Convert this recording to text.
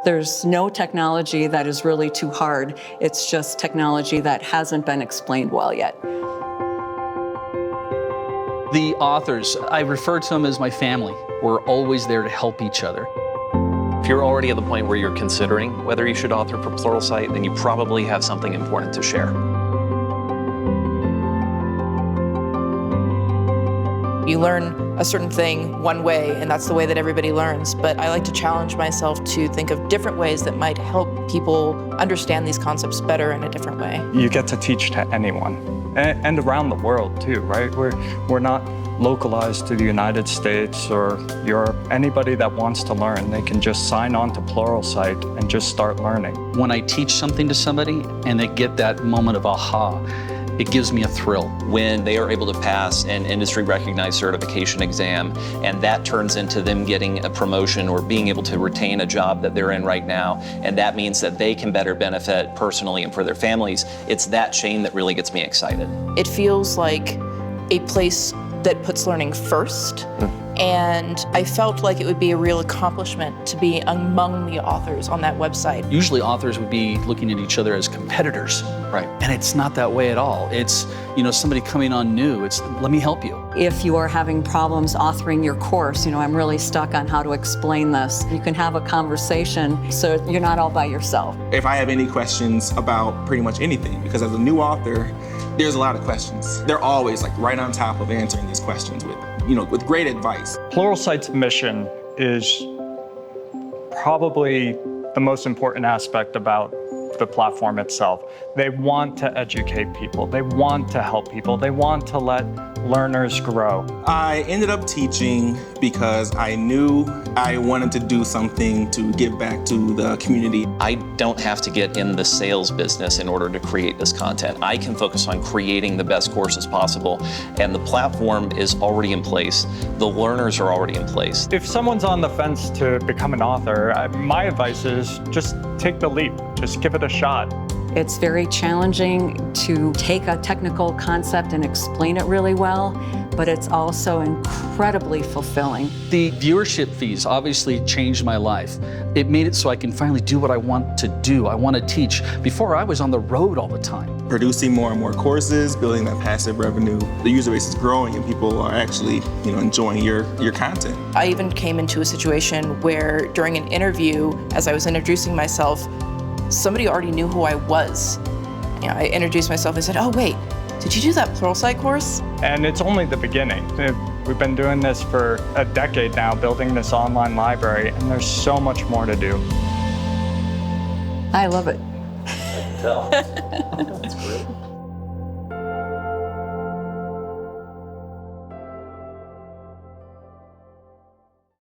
There's no technology that is really too hard. It's just technology that hasn't been explained well yet. The authors, I refer to them as my family. We're always there to help each other. If you're already at the point where you're considering whether you should author for Pluralsight, then you probably have something important to share. You learn a certain thing one way, and that's the way that everybody learns. But I like to challenge myself to think of different ways that might help people understand these concepts better in a different way. You get to teach to anyone, and around the world too, right? We're not localized to the United States or Europe. Anybody that wants to learn, they can just sign on to Pluralsight and just start learning. When I teach something to somebody and they get that moment of aha, it gives me a thrill. When they are able to pass an industry-recognized certification exam, and that turns into them getting a promotion or being able to retain a job that they're in right now, and that means that they can better benefit personally and for their families, it's that chain that really gets me excited. It feels like a place that puts learning first, and I felt like it would be a real accomplishment to be among the authors on that website. Usually authors would be looking at each other as competitors. Right. And it's not that way at all. It's, somebody coming on new. It's, let me help you. If you are having problems authoring your course, I'm really stuck on how to explain this. You can have a conversation so you're not all by yourself. If I have any questions about pretty much anything, because as a new author, there's a lot of questions. They're always right on top of answering these questions with great advice. Pluralsight's mission is probably the most important aspect about the platform itself. They want to educate people. They want to help people. They want to let learners grow. I ended up teaching because I knew I wanted to do something to give back to the community. I don't have to get in the sales business in order to create this content. I can focus on creating the best courses possible, and the platform is already in place. The learners are already in place. If someone's on the fence to become an author, my advice is just take the leap. Just give it a shot. It's very challenging to take a technical concept and explain it really well, but it's also incredibly fulfilling. The viewership fees obviously changed my life. It made it so I can finally do what I want to do. I want to teach. Before, I was on the road all the time. Producing more and more courses, building that passive revenue. The user base is growing and people are actually enjoying your content. I even came into a situation where during an interview, as I was introducing myself, somebody already knew who I was. I introduced myself and said, oh wait, did you do that Pluralsight course? And it's only the beginning. We've been doing this for a decade now, building this online library, and there's so much more to do. I love it. I can tell. That's great.